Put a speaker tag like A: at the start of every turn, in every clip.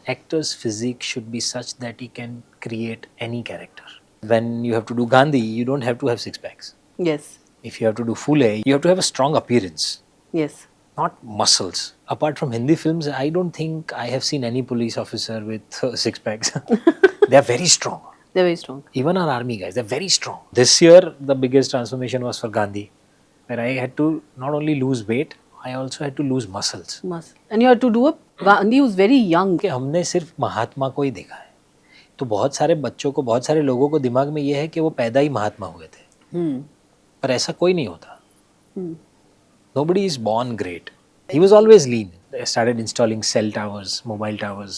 A: actor's physique should be such that he can create any character. When you have to do Gandhi, you don't have to have six packs.
B: Yes.
A: If you have to do Phule, you have to have a strong appearance,
B: Yes.
A: not muscles. Apart from Hindi films, I don't think I have seen any police officer with six packs. They are very strong.
B: They're very strong.
A: Even our army guys, they're very strong. This year, the biggest transformation was for Gandhi, where I had to not only lose weight, I also had to lose muscles.
B: Muscle. And you had to do a Gandhi was very young.
A: कि हमने सिर्फ महात्मा को ही देखा है, तो बहुत सारे बच्चों को, बहुत सारे लोगों को दिमाग में ये है कि वो पैदा ही महात्मा हुए थे, पर ऐसा कोई नहीं होता. Nobody is born great. He was always lean. I started installing cell towers, mobile towers.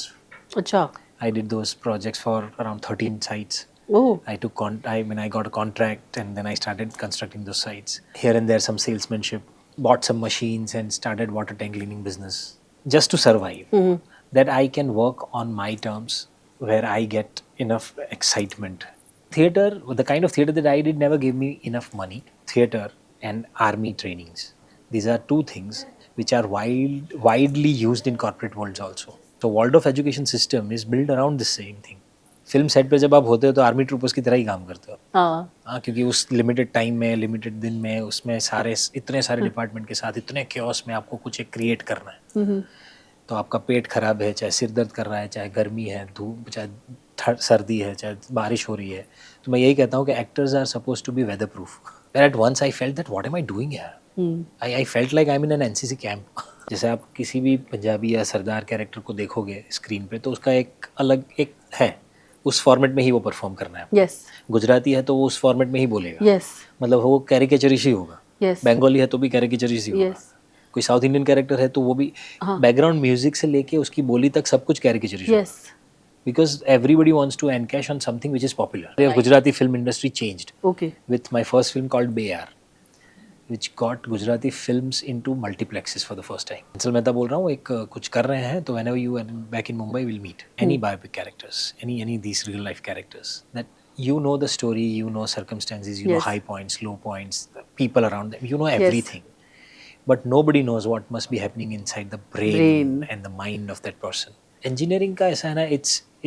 B: अच्छा.
A: I did those projects for around 13 sites.
B: Oh.
A: I got a contract and then I started constructing those sites. Here and there some salesmanship, bought some machines and started water tank cleaning business just to survive. That I can work on my terms where I get enough excitement. Theatre, the kind of theatre that I did never gave me enough money. Theatre and army trainings. These are two things which are widely used in corporate worlds also. So Waldorf education system is built around the same thing. Film set पे जब आप होते हो तो army troopers की तरह ही काम करते हो. हाँ, क्योंकि उस लिमिटेड टाइम में, लिमिटेड दिन में, उसमें इतने सारे डिपार्टमेंट के साथ इतने क्योस में आपको कुछ एक क्रिएट करना है. तो आपका पेट खराब है, चाहे सिर दर्द कर रहा है, चाहे गर्मी है, धूप, चाहे सर्दी है, चाहे बारिश हो रही है, तो मैं यही कहता हूँ कि actors are suppose to be weatherproof. At once I felt that what am I doing here. I felt like I am in an NCC camp. जैसे आप किसी भी पंजाबी या सरदार कैरेक्टर को देखोगे स्क्रीन पे तो उसका एक अलग एक है, उस फॉर्मेट में ही वो परफॉर्म करना है.
B: Yes.
A: गुजराती है तो वो उस फॉर्मेट में ही बोलेगा.
B: Yes.
A: मतलब वो कैरिकेचरिश ही होगा.
B: Yes.
A: बंगाली है तो भी कैरिकेचरिश ही होगा.
B: Yes.
A: कोई साउथ इंडियन कैरेक्टर है तो वो भी बैकग्राउंड म्यूजिक से लेके उसकी बोली तक सब कुछ कैरिकेचरिश होगा.
B: Yes.
A: Because everybody wants to encash on something which is popular. The Gujarati film industry changed
B: Okay.
A: with my first film called Bayar, which got Gujarati films into multiplexes for the first time. Ansel Mehta बोल रहा हूँ, एक कुछ कर रहे हैं तो whenever you are back in Mumbai, we'll meet any biopic characters, any these real life characters that you know the story, you know circumstances, you know high points, low points, the people around them, you know everything. But nobody knows what must be happening inside the brain and the mind of that person. Engineering का ऐसा है ना,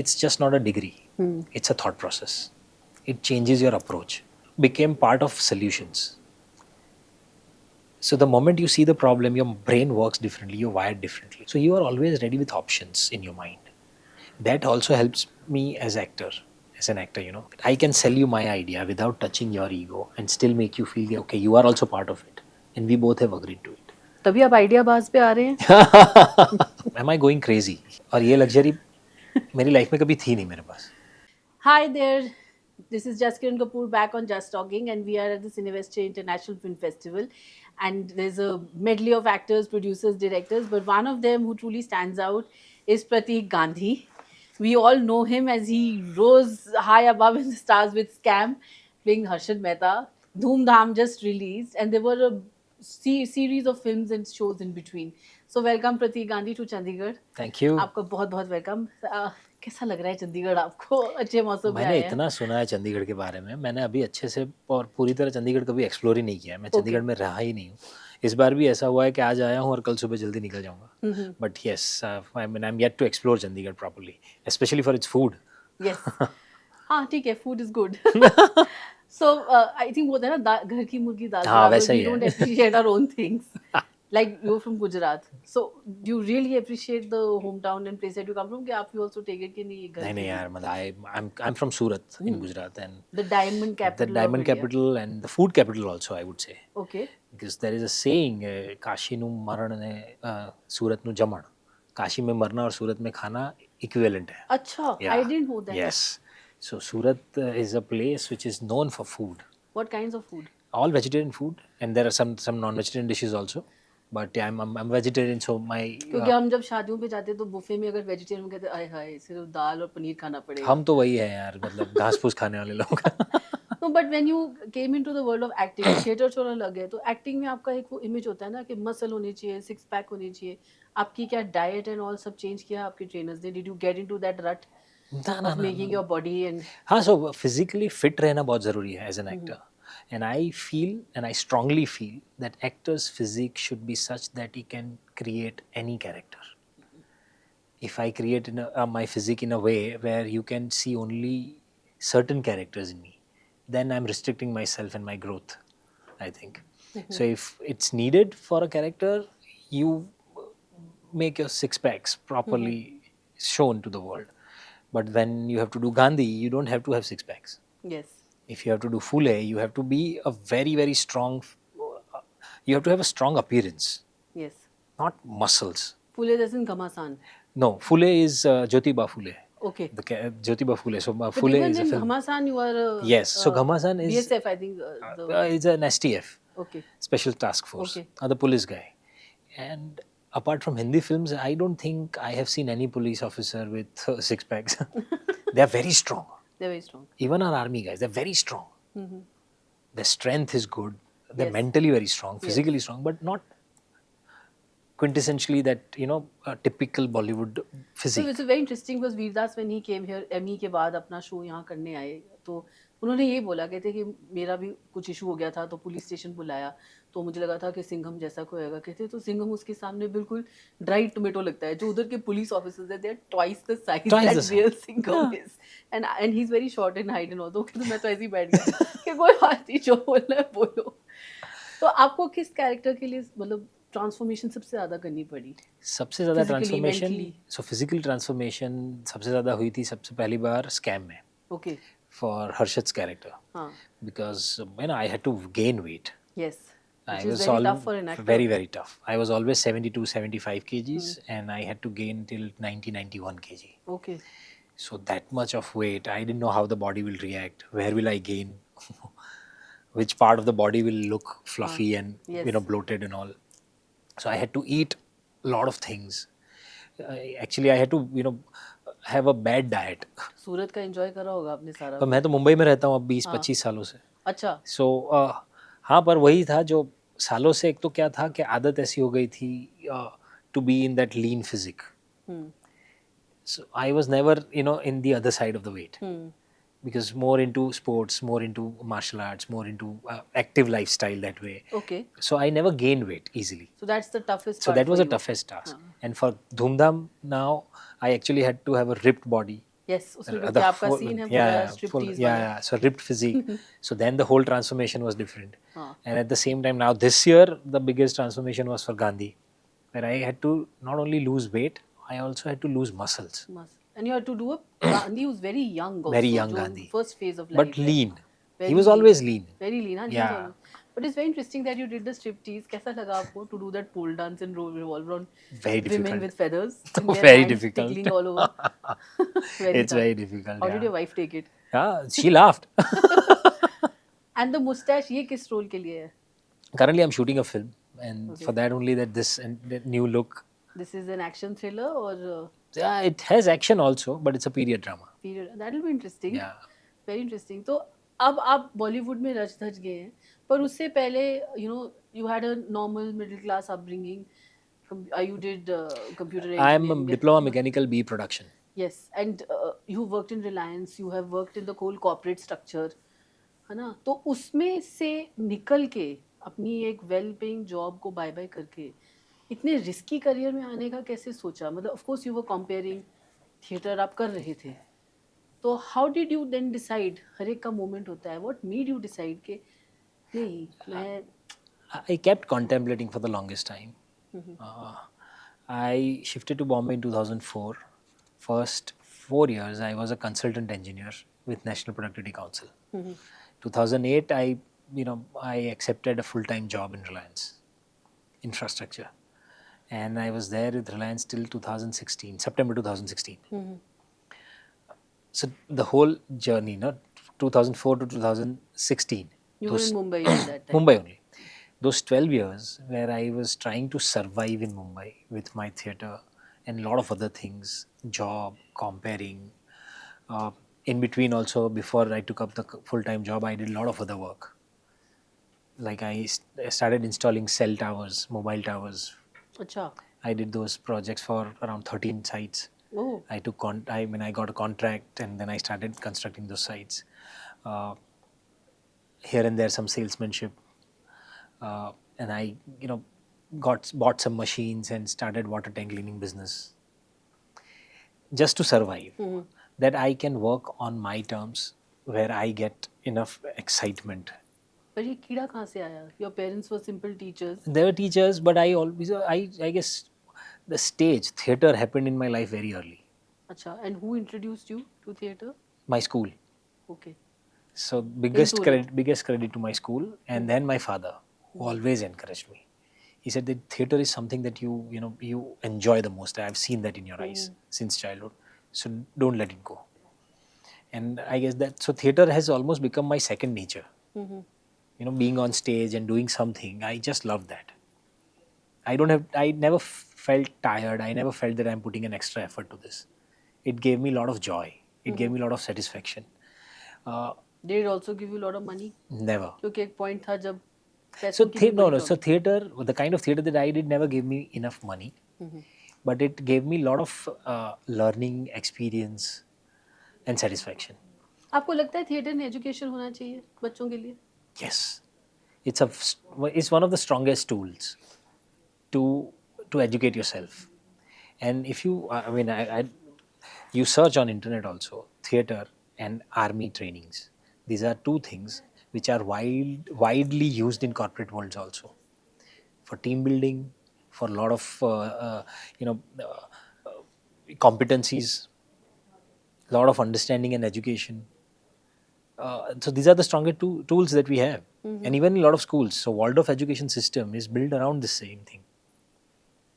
A: it's just not a degree. It's a thought process. It changes your approach. Became part of solutions. So the moment you see the problem, your brain works differently, you're wired differently. So you are always ready with options in your mind. That also helps me as an actor, you know. I can sell you my idea without touching your ego and still make you feel, okay, you are also part of it. And we both have agreed to it.
B: तभी आप idea बाज पे आ रहे हैं.
A: Am I going crazy? और ये luxury मेरी life में कभी थी नहीं मेरे पास.
B: Hi there. This is Jaskiran Kapoor back on Just Talking, and we are at the Cinevestre International Film Festival. And there's a medley of actors, producers, directors, but one of them who truly stands out is Pratik Gandhi. We all know him as he rose high above in the stars with Scam, playing Harshad Mehta. Dhoom Dham just released, and there were a series of films and shows in between. So welcome Pratik Gandhi to Chandigarh.
A: Thank you.
B: आपका बहुत बहुत welcome. कैसा लग रहा है चंडीगढ़ आपको? अच्छे मौसम में
A: मैंने
B: आए हैं.
A: इतना सुना है चंडीगढ़ के बारे में, मैंने अभी अच्छे से और पूरी तरह चंडीगढ़ कभी एक्सप्लोर ही नहीं किया है. मैं चंडीगढ़ में रहा ही नहीं हूँ. इस बार भी ऐसा हुआ है कि आज आया हूँ और कल सुबह जल्दी निकल जाऊंगा. But yes, I mean I am yet to explore Chandigarh properly, specially for its food.
B: Yes. हाँ ठीक है, food is good. So I think बोलते हैं ना, घर की मुर्गी दाल.
A: हाँ, वैसा ही है.
B: We don't appreciate our own things. Like you're from Gujarat, so do you really appreciate the hometown and place that you come from? कि आप भी also take it कि नहीं घर.
A: नहीं यार, मतलब I'm from Surat in Gujarat, and
B: the diamond capital.
A: The diamond capital and the food capital also, I would say.
B: Okay.
A: Because there is a saying, Kashi નું મરણ ને સુરત નું જમણ. काशी में मरना और सूरत में खाना equivalent है.
B: अच्छा, I didn't know that.
A: Yes. So Surat is a place which is known for food.
B: What kinds of food?
A: All vegetarian food, and there are some non-vegetarian dishes also. But yeah, I'm vegetarian, so my.
B: क्योंकि हम जब शादियों पे जाते हैं तो buffet में अगर वेजिटेरियन कहते हैं, आय हाय सिर्फ दाल और पनीर खाना पड़ेगा.
A: हम तो वही है यार, मतलब घास फूस खाने वाले लोग.
B: No, but when you came into the world of acting, theatre छोड़ने लगे तो एक्टिंग में आपका एक वो इमेज होता है ना कि मसल होनी चाहिए, सिक्स पैक होनी चाहिए. आपकी क्या डाइट एंड ऑल सब चेंज किया आपके ट्रेनर्स ने? Did you get into that rut of making your body and?
A: हाँ, सो फिजिकली फिट रहना बहुत ज़रूरी है as an actor. And I feel, and I strongly feel, that actor's physique should be such that he can create any character. if I create my physique in a way where you can see only certain characters in me, then I'm restricting myself and my growth, I think. So if it's needed for a character, you make your six packs properly shown to the world. But when you have to do Gandhi, you don't have to have six packs.
B: Yes.
A: If you have to do Phule, you have to be a very, very strong, you have to have a strong appearance,
B: Yes.
A: not muscles.
B: Phule doesn't Ghamasan.
A: No, Phule is Jyotiba Phule.
B: Okay.
A: Jyotiba Phule. So
B: But
A: Phule
B: even
A: is a
B: in
A: film.
B: Ghamasan, you are
A: Yes. So Ghamasan is
B: BSF, I think.
A: is an STF,
B: Okay.
A: Special Task Force,
B: Okay.
A: the police guy. And apart from Hindi films, I don't think I have seen any police officer with six packs. They are very strong.
B: They're very strong.
A: Even our army guys, they're very strong. Their strength is good. They're
B: Yes.
A: mentally very strong,
B: Yes.
A: physically strong, but not quintessentially that, a typical Bollywood
B: So
A: physique.
B: it's very interesting because Veerdas when he came here ME के बाद अपना show यहाँ करने आए तो उन्होंने ये बोला कहते कि मेरा भी कुछ इशू हो गया था तो पुलिस स्टेशन बुलाया तो मुझे लगा था कि सिंघम जैसा कोई होगा कहते तो सिंघम उसके सामने बिल्कुल ड्राई टोमेटो लगता है जो उधर के पुलिस ऑफिसर्स हैं they are twice the size
A: Twice the
B: that
A: size.
B: Real Singham is and he is very short in height and all तो कहते मैं तो ऐसे ही बैठ गया कि कोई बात नहीं जो बोलना है बोलो तो आपको किस कैरेक्टर के लिए मतलब ट्रांसफॉर्मेशन सबसे ज्यादा करनी पड़ी
A: सबसे ज़्यादा
B: Physically,
A: transformation,
B: mentally.
A: So physical transformation सबसे ज़्यादा हुई थी सबसे पहली बार स्कैम में
B: ओके
A: फॉर हर्षद's कैरेक्टर,
B: हाँ
A: because I had to gain weight.
B: yes
A: I
B: which is
A: was
B: very tough for an actor.
A: very, very tough. I was always 72, 75 kgs and I had to gain till 90, 91 kg.
B: Okay.
A: So that much of weight, I didn't know how the body will react. Where will I gain? Which part of the body will look fluffy and
B: Yes.
A: bloated and all. So I had to eat a lot of things. Actually, I had to have a bad diet.
B: सूरत का enjoy करा होगा आपने सारा
A: पर मैं तो मुंबई में रहता हूँ अब 20-25 सालों से.
B: अच्छा
A: सो हाँ, पर वही था जो सालों से. एक तो क्या था कि आदत ऐसी हो गई थी to be in that lean physique. So I was never in the other side of the weight, because more into sports, more into martial arts, more into active lifestyle that way.
B: okay
A: So I never gained weight easily.
B: so that's the toughest
A: So
B: part
A: that was
B: for
A: the
B: you.
A: toughest task. And for Dhoomdham now, I actually had to have a ripped body.
B: yes उसमें
A: The
B: क्योंकि आपका
A: full-
B: scene है
A: yeah,
B: पूरा
A: yeah,
B: स्ट्रिप्टीज
A: yeah,
B: वाला
A: yeah. So ripped physique. So then the whole transformation was different.
B: हाँ.
A: And at the same time, now this year, the biggest transformation was for Gandhi, where I had to not only lose weight, I also had to lose muscles.
B: Must. And you had to do a Gandhi was very young also,
A: Very young
B: जो
A: Gandhi.
B: first phase of life
A: But
B: है.
A: lean.
B: Very
A: He was
B: lean.
A: always lean.
B: Very lean, हाँ, he was
A: Yeah.
B: always- But it's very interesting that you did the striptease. कैसा लगा आपको to do that pole dance and revolve around
A: Very
B: women
A: difficult.
B: with feathers? in their
A: Very
B: hands,
A: difficult.
B: tickling all over. Very
A: It's
B: tough.
A: very difficult.
B: How did
A: yeah.
B: your wife take it?
A: Yeah, she laughed.
B: And the mustache ये किस role के लिए है?
A: Currently, I'm shooting a film, and for that only that new look.
B: This is an action thriller or
A: Yeah, it has action also, but it's a period drama.
B: period? That will be interesting.
A: Yeah.
B: Very interesting. तो अब आप बॉलीवुड में रच धज गए हैं पर उससे पहले you had a normal middle class upbringing. You did computer engineering.
A: I'm a diploma mechanical B production.
B: Yes, and you worked in Reliance. You have worked in the whole corporate structure, है ना? तो उसमें से निकल के अपनी एक well paying job को बाय बाय करके इतने रिस्की करियर में आने का कैसे सोचा? मतलब of course you were comparing theatre आप कर रहे थे तो how did you then decide? हर एक का मोमेंट होता है. व्हाट मेड यू डिसाइड कि नहीं मैं
A: I kept contemplating for the longest time. I shifted to Bombay in 2004. First 4 years, I was a consultant engineer with National Productivity Council. 2008, I accepted a full-time job in Reliance Infrastructure, and I was there with Reliance till 2016, September 2016. So the whole journey, 2004 to 2016.
B: you were in Mumbai at that time.
A: Mumbai only. Those 12 years where I was trying to survive in Mumbai with my theatre and a lot of other things, job, comparing. In between also, before I took up the full-time job, I did a lot of other work. Like I started installing cell towers, mobile towers.
B: अच्छा.
A: I did those projects for around 13 sites.
B: Oh.
A: I got a contract and then I started constructing those sites. Here and there some salesmanship. And I bought some machines and started water tank cleaning business. just to survive,
B: Mhm.
A: that I can work on my terms where I get enough excitement.
B: पर ये कीड़ा कहाँ से आया? Your parents were simple teachers.
A: There were teachers, but I guess the stage theater happened in my life very early.
B: अच्छा, and who introduced you to theatre?
A: My school.
B: Okay.
A: So
B: In Surat.
A: biggest credit to my school, and then my father, who always encouraged me. He said that theater is something that you enjoy the most. I've seen that in your eyes since childhood. So don't let it go. And I guess that so theater has almost become my second nature.
B: Mhm.
A: Being on stage and doing something, I just love that. I never felt tired. I never felt that I'm putting an extra effort to this. It gave me a lot of joy. It gave me a lot of satisfaction.
B: Did it also give you a lot of money?
A: Never.
B: क्योंकि एक point था जब
A: So
B: पैसों की भी बड़ी
A: so
B: problem.
A: theater, the kind of theater that I did never gave me enough money, but it gave me a lot of learning experience and satisfaction.
B: आपको लगता है थिएटर में एजुकेशन होना चाहिए बच्चों के लिए?
A: Yes, it's one of the strongest tools to educate yourself. And if you, I mean, you search on internet also, theater and army trainings. These are two things which are widely used in corporate worlds also, for team building, for a lot of you know competencies, a lot of understanding and education. So these are the stronger tools that we have, and even in a lot of schools. So Waldorf education system is built around the same thing.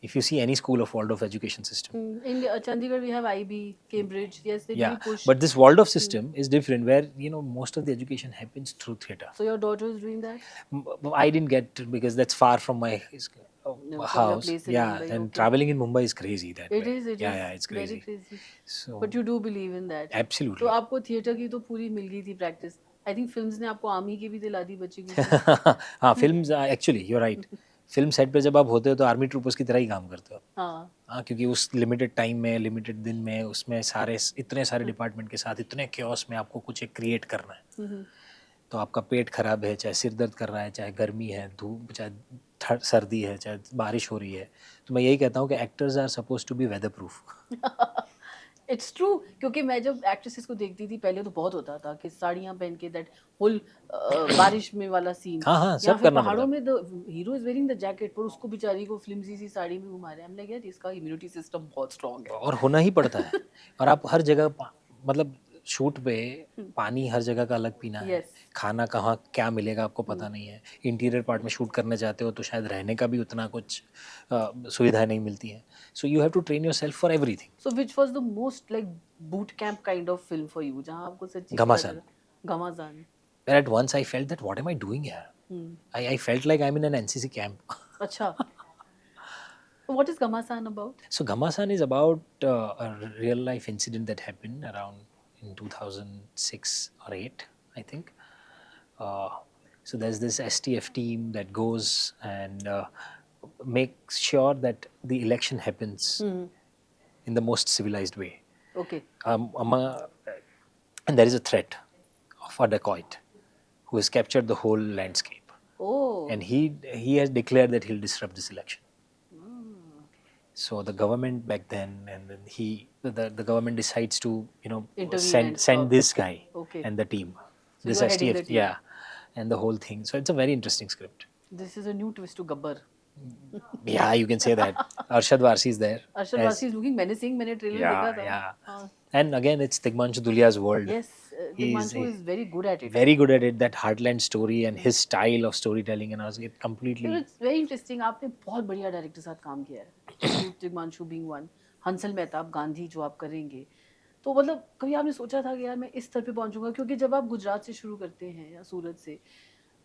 A: If you see any school of Waldorf education system,
B: In Chandigarh we have IB, Cambridge. Yes, they
A: yeah,
B: really push.
A: but this Waldorf system is different, where most of the education happens through theater.
B: So your daughter is doing that?
A: I didn't get to, because that's far from my
B: No, from your
A: house.
B: place in
A: Yeah,
B: Mumbai,
A: and
B: okay.
A: traveling in Mumbai is crazy that
B: It
A: way.
B: is. It
A: Yeah,
B: is
A: yeah, it's
B: very
A: crazy.
B: crazy.
A: So
B: But you do believe in that.
A: absolutely.
B: तो आपको theatre की तो पूरी मिल गई थी practice. I think films ने आपको army की भी दिला दी बच्ची को.
A: हाँ, films actually you right. Film set पे जब आप होते हो तो आर्मी ट्रूपर्स की तरह ही काम करते हो.
B: हाँ.
A: हाँ, क्योंकि उस लिमिटेड टाइम में, लिमिटेड दिन में, उसमें इतने सारे डिपार्टमेंट के साथ इतने क्योस में आपको कुछ एक क्रिएट करना है. तो आपका पेट खराब है, चाहे सिर दर्द कर रहा है, चाहे गर्मी है, धूप, चाहे सर्दी है, चाहे बारिश हो रही है, तो मैं यही कहता हूँ कि actors are suppose to be weatherproof.
B: It's true. क्योंकि मैं जब एक्ट्रेसेस को देखती थी पहले तो बहुत होता था कि साड़ियाँ पहन के दैट होल बारिश में वाला सीन.
A: हाँ, हाँ,
B: या
A: सब
B: फिर
A: करना
B: पहाड़ों
A: पड़ता है.
B: में the hero is wearing the jacket पर उसको बेचारी को फ्लिमजी सी साड़ी में घुमा रहे हैं. हम लगे यार इसका इम्यूनिटी सिस्टम बहुत स्ट्रांग है.
A: और होना ही पड़ता है. और आप हर जगह मतलब शूट पे पानी हर जगह का अलग पीना है.
B: Yes.
A: खाना कहाँ क्या मिलेगा आपको पता नहीं है. इंटीरियर पार्ट में शूट करने जाते हो तो शायद रहने का भी उतना कुछ सुविधाएं नहीं मिलती हैं. So you have to train yourself for everything.
B: So which was the most like boot camp kind of film for you? जहाँ आपको सच्ची
A: घमासान.
B: घमासान.
A: Where at once I felt that what am I doing here? I felt like I'm in an NCC camp.
B: अच्छा. What is Ghamasan about?
A: So Ghamasan is about a real life incident that happened around in 2006 or 8, I think. So there's this STF team that goes and makes sure that the election happens in the most civilized way.
B: Okay.
A: And there is a threat of a dacoit who has captured the whole landscape.
B: Oh.
A: And he has declared that he'll disrupt this election. So the government back then, and then the government decides to
B: Intervene and
A: send
B: stop.
A: this guy
B: Okay.
A: and the team,
B: So
A: this
B: you are heading
A: STF,
B: the team.
A: yeah, and the whole thing. So it's a very interesting script.
B: This is a new twist to Gabbar.
A: Yeah, you can say that. Arshad Varsi is there.
B: Arshad
A: as-
B: Varsi is looking menacing. मैंने trailer
A: Yeah,
B: देखा था.
A: yeah.
B: हाँ.
A: And again, it's Tigmanshu Dhulia's world.
B: Yes, Himanshu is very good at it.
A: Very good at it. That heartland story and his style of storytelling, and I was it
B: So
A: completely.
B: it's very interesting. आपने बहुत बढ़िया director के साथ काम किया है. Tigmanshu being one. Hansal Mehtab Gandhi जो आप करेंगे. तो मतलब कभी आपने सोचा था कि यार मैं इस स्तर पे पहुंचूंगा? क्योंकि जब आप गुजरात से शुरू करते हैं या सूरत से,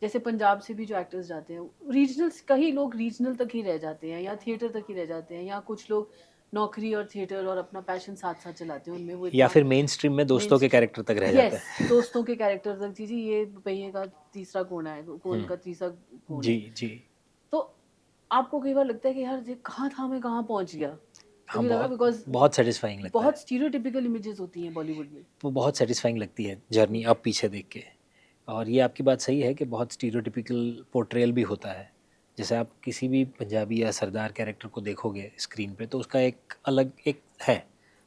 B: जैसे पंजाब से भी जो एक्टर्स जाते हैं, रीजनल, कई लोग रीजनल तक ही रह जाते हैं या थिएटर तक ही रह जाते हैं, या कुछ लोग नौकरी और थिएटर और अपना पैशन साथ साथ चलाते हैं. उनमें वो
A: या फिर मेन स्ट्रीम में दोस्तों के कैरेक्टर तक रह जाते हैं.
B: Yes, दोस्तों के कैरेक्टर तक. जी ये पहिए का तीसरा कोना है, कोन का तीसरा कोना.
A: जी जी.
B: तो आपको कई बार लगता है कि यार ये कहाँ था, मैं कहाँ पहुंच गया?
A: हाँ,
B: कभी लगा बिकॉज
A: बहुत सेटिस्फाइंग लगता है.
B: बहुत स्टीरियोटिपिकल इमेजेस होती हैं बॉलीवुड में.
A: वो बहुत सेटिस्फाइंग लगती है जर्नी अब पीछे देख के. और ये आपकी बात सही है कि बहुत स्टीरियोटिपिकल पोर्ट्रेयल भी होता है. जैसे आप किसी भी पंजाबी या सरदार कैरेक्टर को देखोगे स्क्रीन पे तो उसका एक अलग एक है,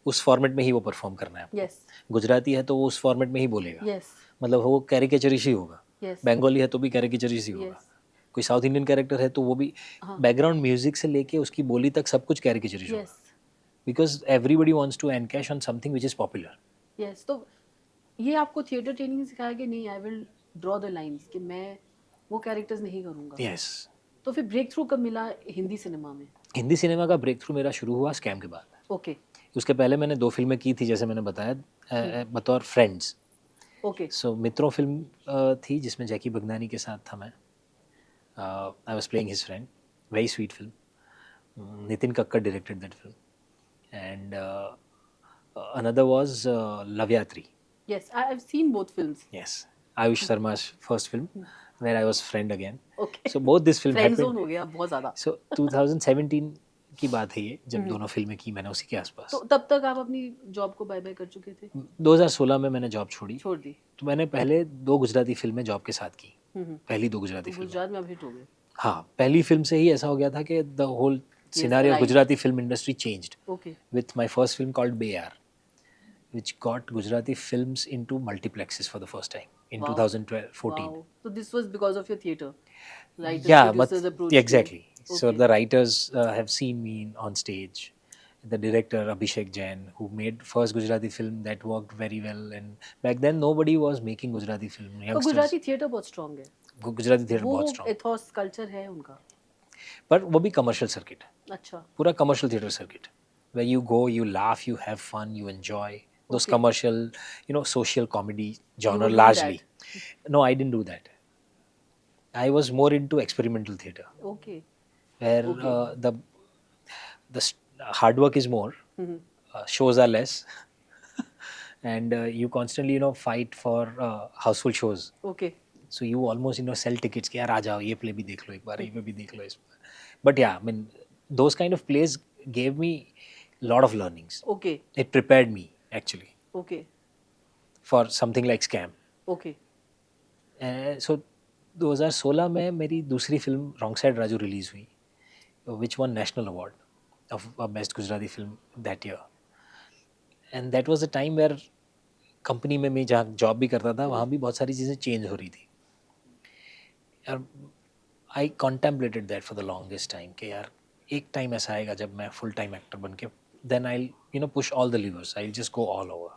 A: उस फॉर्मेट में ही वो परफॉर्म करना है आपको।
B: Yes.
A: गुजराती है तो वो उस फॉर्मेट में ही बोलेगा,
B: Yes.
A: मतलब वो कैरिकेचरिश ही होगा।
B: Yes.
A: बंगाली है तो भी कैरिकेचरिश ही होगा।
B: Yes.
A: कोई साउथ इंडियन कैरेक्टर है तो वो भी
B: हाँ.
A: बैकग्राउंड म्यूजिक से लेके उसकी बोली तक सब कुछ कैरिकेचरिश होगा,
B: Yes.
A: Because everybody wants to encash on something which is popular.
B: Yes. तो ये आपको थिएटर ट्रेनिंग सिखाया कि नहीं, I will draw the lines कि मैं वो कैरेक्टर्स नहीं करूँगा?
A: यस।
B: तो फिर ब्रेक थ्रू कब मिला हिंदी सिनेमा में?
A: हिंदी सिनेमा का ब्रेक थ्रू मेरा शुरू हुआ स्कैम के बाद।
B: ओके.
A: उसके पहले मैंने 2 फिल्में की थी, जैसे मैंने बताया, बतौर फ्रेंड्स।
B: ओके.
A: सो मित्रों फिल्म थी जिसमें जैकी बगनानी के साथ था मैं। I was playing his friend, very sweet film. Nitin Kakkar directed that film. And another was Lavyatri.
B: Yes, I have seen both films.
A: Yes, Ayush Sharma's first film, where I was friend again.
B: Okay.
A: So both this film
B: friend
A: happened.
B: Zone हो गया बहुत ज़्यादा.
A: So 2017 की बात है ये, जब दोनों फिल्में की मैंने उसी के आसपास।
B: तो तब तक आप अपनी जॉब को बाय बाय कर चुके थे?
A: 2016 में मैंने जॉब छोड़ी।
B: छोड़ दी.
A: तो मैंने पहले 2 गुजराती फिल्में जॉब के साथ की, पहली 2
B: तो
A: गुजराती फिल्में।
B: गुजरात में आप हिट हो गए.
A: हाँ, पहली फिल्म से ही ऐसा हो गया था कि the whole scenario of
B: right.
A: Gujarati film industry changed
B: okay.
A: with my first film called Bayar, which got Gujarati films into multiplexes for the first time in
B: Wow.
A: 2014.
B: Wow. So this was because of your theater, right?
A: Yeah,
B: Producers
A: but
B: approached you.
A: exactly. So
B: Okay.
A: the writers have seen me on stage. The director Abhishek Jain, who made first Gujarati film that worked very well, and back then nobody was making Gujarati film.
B: तो
A: Youngsters,
B: Gujarati theatre बहुत strong है.
A: Gujarati theatre
B: वो
A: बहुत strong,
B: Athos culture है उनका.
A: पर वो भी commercial circuit,
B: अच्छा.
A: पूरा commercial theatre circuit, where you go, you laugh, you have fun, you enjoy those
B: Okay.
A: commercial, social comedy genre
B: were doing
A: largely. No, I didn't do that. I was more into experimental theatre,
B: okay.
A: where
B: Okay.
A: the hard work is more, shows are less, and you constantly fight for houseful shows.
B: Okay.
A: So you almost sell tickets कि यार आ जाओ, ये play भी देख लो एक बार, ये भी देख लो इस बार. But yeah, I mean those kind of plays gave me lot of learnings.
B: Okay.
A: It prepared me actually
B: okay.
A: for something like Scam.
B: Okay.
A: So 2016 में मेरी दूसरी film wrong side Raju release हुई, which won national award of best Gujarati film that year. And that was the time where company में मैं जहाँ job भी करता था वहाँ भी बहुत सारी चीज़ें चेंज हो रही थी. यार I contemplated that for the longest time कि यार एक टाइम ऐसा आएगा जब मैं फुल टाइम एक्टर बन के then I push all the levers, I just go all over.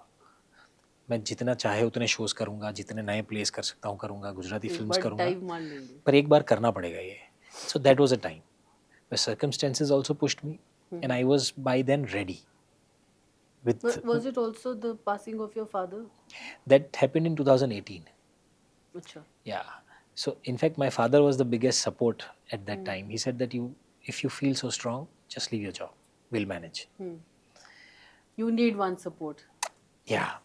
A: मैं जितना चाहे उतने शोज करूँगा, जितने नए प्लेस कर सकता हूँ करूँगा, गुजराती फिल्म्स करूँगा, पर एक बार करना पड़ेगा ये. So that was a time where circumstances also pushed me, and I was by then ready.
B: But was it also the passing of your father?
A: That happened in 2018.
B: अच्छा.
A: Yeah. So in fact, my father was the biggest support at that time. He said that if you feel so strong, just leave your job. We'll manage.
B: You need one support.
A: Yeah.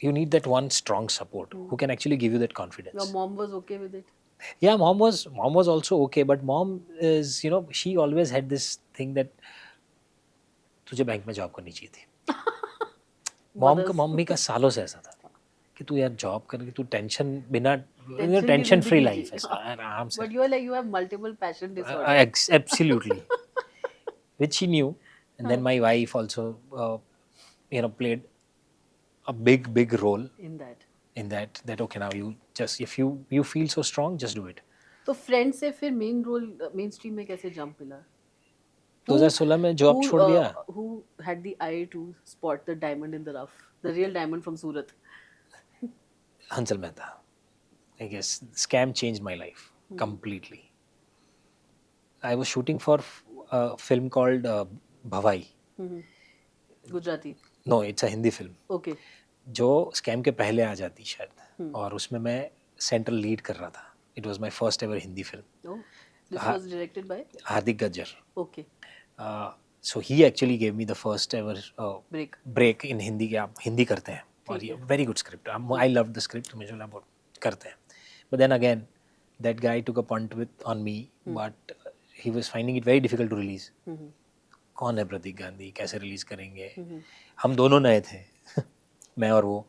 A: You need that one strong support who can actually give you that confidence.
B: Your mom was okay with it?
A: Yeah, mom was also okay, but mom is, she always had this thing that तुझे bank में job करनी चाहिए थी. Mummy का सालों से ऐसा था कि तू यार जॉब करके तू टेंशन बिना टेंशन फ्री लाइफ है आराम से.
B: But you are like you have multiple passion disorders.
A: Absolutely. Which she knew, and then my wife also played a big role
B: in that.
A: That okay, now you just if you feel so strong, just do it.
B: तो friend से फिर main stream में कैसे jump मिला?
A: 2016 में job छोड़ दिया.
B: Who had the eye to spot the diamond in the rough, the real diamond from Surat?
A: Hansal Mehta. I guess Scam changed my life completely. I was shooting for a film called Bhavai.
B: Gujarati?
A: No, it's a Hindi film.
B: Okay.
A: जो scam के पहले आ जाती शायद, और उसमें मैं central lead कर रहा था. It was my first ever Hindi film.
B: Oh, this was directed by
A: Hardik Gajjar.
B: Okay.
A: So he actually gave me the first ever break in Hindi के आप हिंदी करते हैं, और ये very good script. I loved the script. मुझे लगा बहुत करते हैं. But then again, that guy took a punt on me, but he was finding it very difficult to release. कौन है प्रतीक गांधी, कैसे रिलीज करेंगे? हम दोनों नए थे मैं और वो.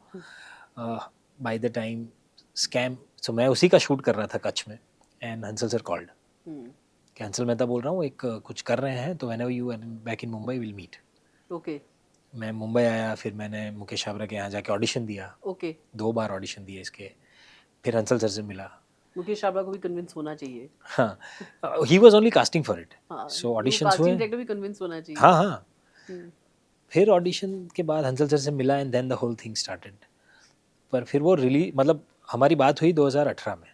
A: बाय द टाइम स्कैम, सो मैं उसी का शूट कर रहा था कच्छ में, एंड हंसल सर कॉल्ड कि हंसल मेहता बोल रहा हूँ, एक कुछ कर रहे हैं, तो whenever you are back in Mumbai will meet.
B: Okay.
A: मैं मुंबई आया, फिर मैंने मुकेश छाबड़ा के यहाँ जाके ऑडिशन दिया,
B: ओके
A: 2 बार ऑडिशन दिए इसके, फिर हंसल सर से मिला.
B: मुकेश छाबड़ा को भी कन्विंस होना चाहिए.
A: हाँ, he was only casting for it.
B: हाँ
A: सो ऑडिशंस
B: कास्टिंग
A: हुए.
B: डायरेक्टर भी कन्विंस होना चाहिए.
A: हाँ हाँ.
B: हम्म,
A: फिर ऑडिशन के बाद हंसल सर से मिला and then the whole thing started. पर फिर वो रिलीज, मतलब हमारी बात हुई 2018 में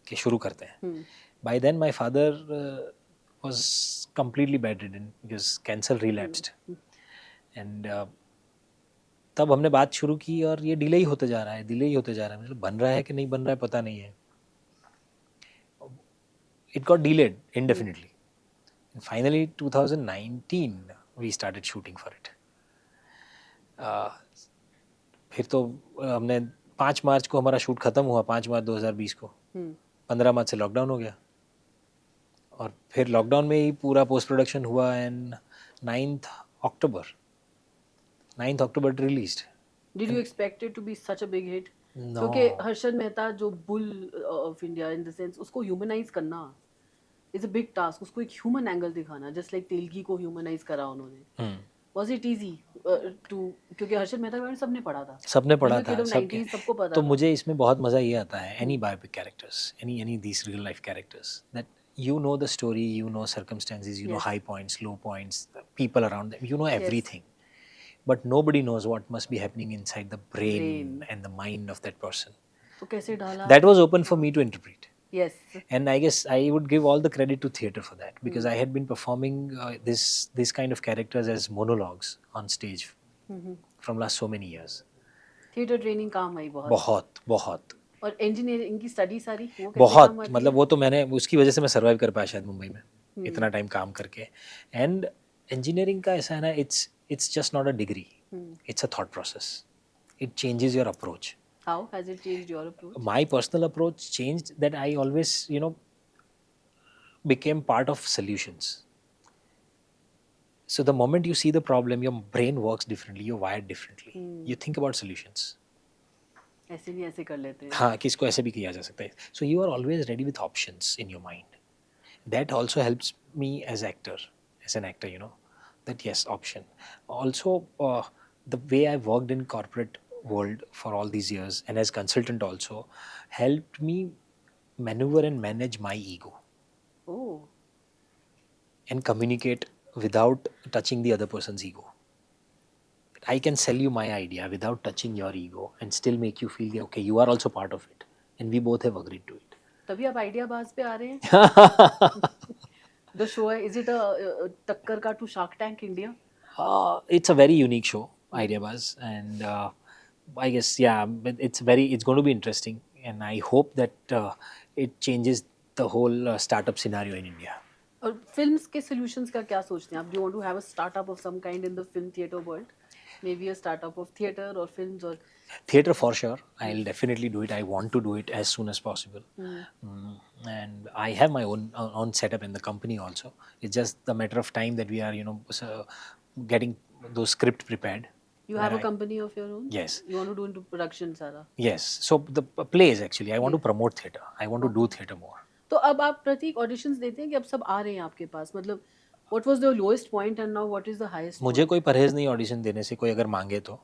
A: कि शुरू करते हैं.
B: Hmm,
A: by then my father was completely bedridden because cancer relapsed. And तब हमने बात शुरू की और ये डिले ही होते जा रहा है, डिले ही होते जा रहा है. मतलब बन रहा है कि नहीं बन रहा है पता नहीं है. It got delayed indefinitely. And finally 2019 we started shooting for it. फिर तो हमने 5 मार्च को हमारा शूट ख़त्म हुआ, 5 मार्च 2020 को. 15 मार्च से लॉकडाउन हो गया और फिर लॉकडाउन में ही पूरा पोस्ट प्रोडक्शन हुआ and 9th October 9th October it released.
B: Did you expect it to be such a big hit?
A: No.
B: क्योंकि हर्षद मेहता जो bull of India in the sense उसको ह्यूमनाइज करना इज अ बिग टास्क. उसको एक human angle दिखाना, just like Telgi को humanise करा उन्होंने. Was it easy to, क्योंकि हर्षद मेहता के बारे में सबने पढ़ा था,
A: सबने पढ़ा
B: Being a
A: था
B: kid of
A: सबके.
B: 90s, सबको पता
A: तो
B: था.
A: मुझे इसमें बहुत मज़ा ये आता है, any biopic characters, any these real life characters, that you know the story, you know circumstances, you know
B: Yes.
A: high points, low points, the people around them, you know
B: Yes.
A: everything. But nobody knows what must be happening inside the brain
B: Brain.
A: and the mind of that person.
B: तो कैसे डाला?
A: That was open for me to interpret.
B: Yes.
A: And I guess I would give all the credit to theatre for that because I had been performing this kind of characters as monologues on stage from last so many years.
B: Theatre training काम आई बहुत.
A: बहुत बहुत
B: और engineering की study सारी वो कैसे
A: बहुत,
B: काम आती
A: मतलब
B: है?
A: वो तो मैंने उसकी वजह से मैं सर्वाइव कर पाया शायद मुंबई में इतना टाइम काम करके. एंड इंजीनियरिंग का ऐसा है ना, it's just not a degree, it's a thought process. It changes your approach.
B: How has it changed your approach?
A: My personal approach changed that I always, became part of solutions. So the moment you see the problem, your brain works differently, you're wired differently. You think about solutions.
B: ऐसे नहीं ऐसे कर लेते हैं.
A: हाँ, कि इसको ऐसे भी किया जा सकता है. So you are always ready with options in your mind. That also helps me as an actor, that yes, option. Also, the way I worked in corporate world for all these years and as consultant also helped me maneuver and manage my ego
B: Oh.
A: and communicate without touching the other person's ego. I can sell you my idea without touching your ego and still make you feel that, okay, you are also part of it and we both have agreed to it.
B: तभी आप idea बाज पे आ रहे हैं. The show है, is it a टक्कर का to Shark Tank India?
A: It's a very unique show, Idea Buzz, and I guess but it's going to be interesting, and I hope that it changes the whole startup scenario in India.
B: और films के solutions का क्या सोचते हैं आप? Do you want to have a startup of some kind in the film theater world? Maybe a startup of theater or films or
A: Theatre for sure. I'll definitely do it. I want to do it as soon as possible. And I have my own setup in the company also. It's just the matter of time that we are, getting those script prepared.
B: you have a company of your own?
A: Yes.
B: You want to do into production सारा?
A: Yes. So the plays actually. I want to promote theatre. I want to do theatre more.
B: तो अब आप प्रतीक auditions देते हैं कि अब सब आ रहे हैं आपके पास? मतलब what was the lowest point and now what is the highest
A: मुझे कोई परहेज नहीं ऑडिशन देने से, कोई अगर मांगे तो.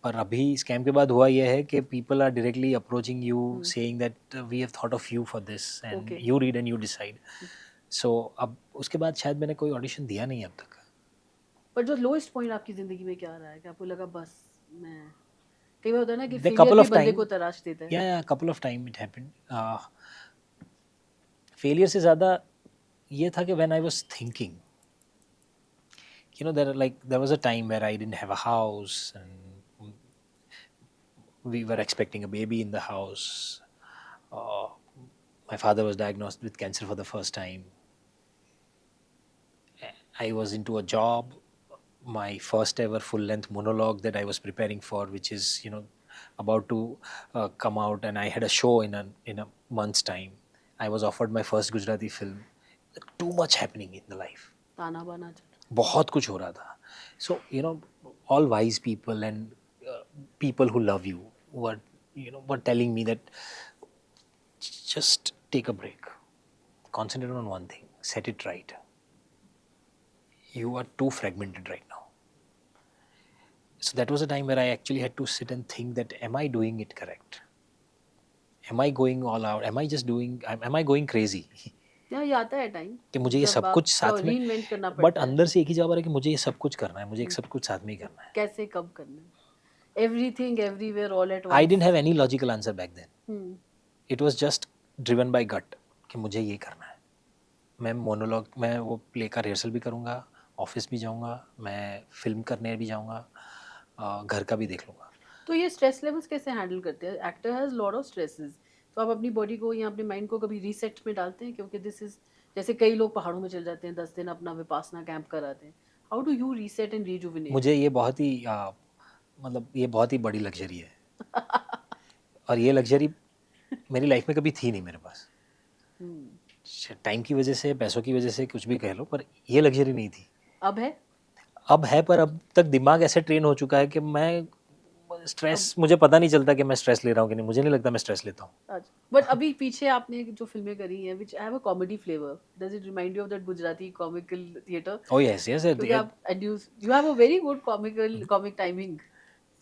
A: पर अभी स्कैम के बाद हुआ यह है कि people are directly approaching you saying that we have thought of you for this and you read and you decide. So अब उसके बाद शायद मैंने कोई ऑडिशन दिया नहीं अब तक.
B: पर जो लोएस्ट पॉइंट आपकी जिंदगी में क्या रहा है कि आपको लगा बस मैं, कई बार होता है ना कि
A: The
B: फेलियर
A: couple
B: भी
A: of
B: बंदे
A: time-
B: को तराश देता है?
A: Yeah, couple of time it happened. Failure से ज़्यादा ये था कि when I was thinking, there was a time where I didn't have a house and we were expecting a baby in the house. My father was diagnosed with cancer for the first time. I was into a job, my first ever full-length monologue that I was preparing for, which is about to come out, and I had a show in a month's time. I was offered my first Gujarati film. Too much happening in the life.
B: ताना बाना चल.
A: बहुत कुछ हो रहा था. So all wise people and people who love you were telling me that just take a break, concentrate on one thing, set it right. You are too fragmented right now. So that was a time where I actually had to sit and think that am I doing it correct? Am I going all out? Am I just doing? Am I going crazy?
B: या ये आता है time
A: कि मुझे ये
B: जब
A: सब कुछ
B: आपको
A: साथ में,
B: रीइन्वेंट करना
A: बट
B: पड़ता है
A: अंदर से एक ही जवाब आ रहा है कि मुझे ये सब कुछ करना है, मुझे एक सब कुछ साथ में ही करना है.
B: कैसे कब करना है everything everywhere all at
A: I
B: once
A: didn't have any logical answer back then. It was just driven by gut कि मुझे ये करना है. मैं मोनोलॉग, मैं वो प्ले का रिहर्सल भी करूँगा, ऑफिस भी जाऊँगा, मैं फिल्म करने भी जाऊँगा, घर का भी देख लूँगा.
B: तो ये स्ट्रेस लेवल्स कैसे हैंडल करते हैं actor has lot of stresses तो आप अपनी बॉडी को या अपने माइंड को कभी रीसेट में डालते हैं क्योंकि दिस इज जैसे कई लोग पहाड़ों में चल जाते हैं 10 दिन अपना विपासना कैंप कराते हैं how do you reset and rejuvenate
A: मुझे ये बहुत ही मतलब ये बहुत ही बड़ी लग्जरी है और ये लग्जरी मेरी लाइफ में कभी थी नहीं मेरे पास. टाइम की वजह से, पैसों की वजह से, कुछ भी कह लो, पर ये लग्जरी नहीं थी.
B: अब है
A: अब है, पर अब तक दिमाग ऐसे ट्रेन हो चुका है कि मैं स्ट्रेस, मुझे पता नहीं चलता कि मैं स्ट्रेस ले रहा हूँ कि नहीं. मुझे नहीं लगता मैं स्ट्रेस लेता हूँ.
B: बट अभी पीछे आपने जो फिल्में करी हैं which have a comedy flavour does it remind you of that Gujarati comical theatre
A: Oh yes, yes.
B: क्योंकि आप and you have a very good comic timing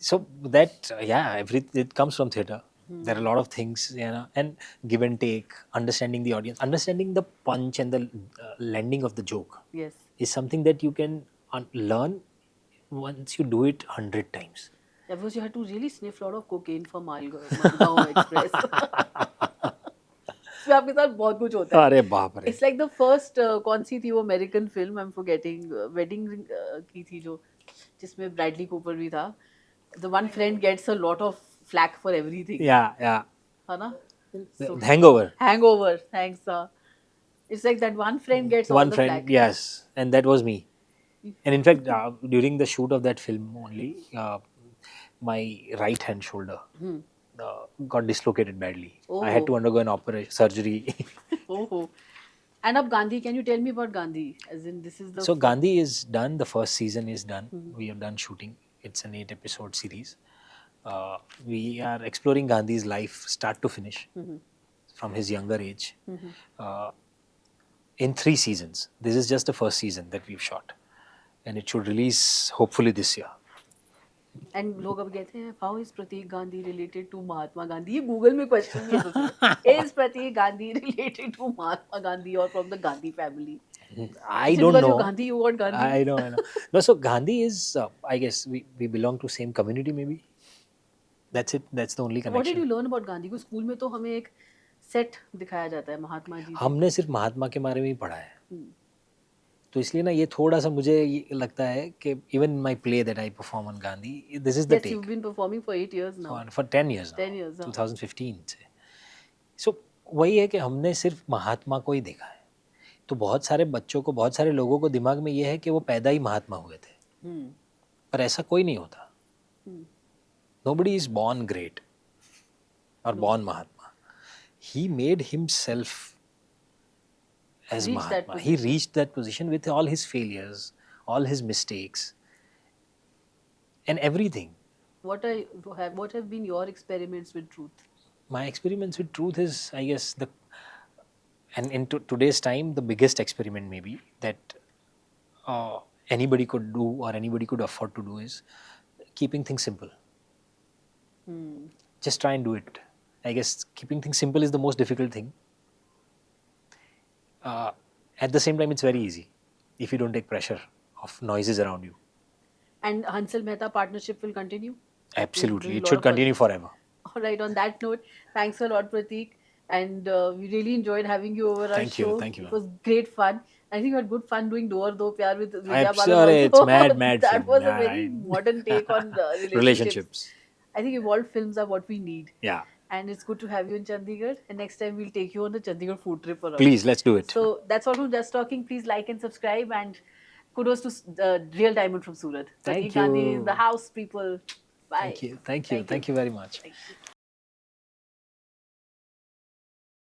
A: So that yeah, it comes from theatre. There are a lot of things, you know, and give and take, understanding the audience, understanding the punch and the landing of the joke
B: yes
A: is something that you can learn once you do it 100 times.
B: That was you had to really sniff lot of cocaine for Malgaon Express. इसमें आपके साथ बहुत कुछ होता है.
A: अरे बाप रे.
B: It's like the first कौन सी थी वो American film I'm forgetting wedding की थी जो जिसमें ब्रैडली कूपर भी था. The one friend gets a lot of flack for everything.
A: Yeah.
B: है ना? So,
A: Hangover.
B: Hangover. Thanks. It's like that one friend gets all
A: One
B: the
A: friend,
B: flack.
A: yes, and that was me. And in fact, during the shoot of that film only, my right hand shoulder got dislocated badly. I had to undergo an operation, surgery.
B: Oh. And अब Gandhi, can you tell me about Gandhi? As in, this is the
A: So Gandhi is done. The first season is done. We have done shooting. It's an 8-episode series. We are exploring Gandhi's life, start to finish, from his younger age, in 3 seasons. This is just the first season that we've shot, and it should release hopefully this year.
B: And लोग अब कहते हैं how is Pratik Gandhi related to Mahatma Gandhi ये Google में question भी है is Pratik Gandhi related to Mahatma Gandhi और from the Gandhi family
A: I don't know.
B: Gandhi you want Gandhi
A: I know. No, so Gandhi is, I guess we belong to same community maybe. That's it. That's the only
B: what did
A: connection.
B: you learn about Gandhi को school में तो हमें एक set दिखाया जाता है महात्मा जी
A: हमने सिर्फ महात्मा के बारे में ही पढ़ा है. तो इसलिए ना ये थोड़ा सा मुझे ये लगता है कि even my play that I perform on Gandhi, this is the
B: yes you've been performing for 8 years now
A: for 10 years
B: 10 years हाँ.
A: 2015 से. सो वही है कि हमने सिर्फ महात्मा को ही देखा है. तो बहुत सारे बच्चों को, बहुत सारे लोगों को दिमाग में ये है कि वो पैदा ही महात्मा हुए थे, पर ऐसा कोई नहीं होता. नोबडी इज बॉर्न ग्रेट और born Mahatma. He made himself as
B: Reached that
A: Mahatma. He reached that position with all his failures, all his mistakes, and everything.
B: what have been your experiments with truth
A: My experiments with truth is, I guess, and in today's time, the biggest experiment maybe that anybody could do or anybody could afford to do is keeping things simple. Just try and do it. I guess keeping things simple is the most difficult thing. At the same time, it's very easy if you don't take pressure of noises around you.
B: and Hansel Mehta partnership will continue
A: Absolutely,
B: doing
A: it
B: lot
A: should
B: of
A: continue forever.
B: all right on that note thanks a lot Pratik and we really enjoyed having you over our
A: Thank you,
B: show
A: thank you.
B: it was great fun I think you had good fun doing Do Aur Do Pyar with Vidya
A: I'm
B: Balan
A: sure
B: also.
A: it's mad
B: that
A: film.
B: was a
A: Yeah,
B: very modern take on
A: relationships.
B: I think evolved films are what we need
A: Yeah.
B: and it's good to have you in Chandigarh and next time we'll take you on the Chandigarh food trip around.
A: Please, let's do it.
B: So that's all from Just Talking. Please like and subscribe and kudos to Real Diamond from Surat.
A: Thank
B: Pratik Gandhi
A: you.
B: in the house, people. Bye.
A: Thank you very much.
B: Thank you.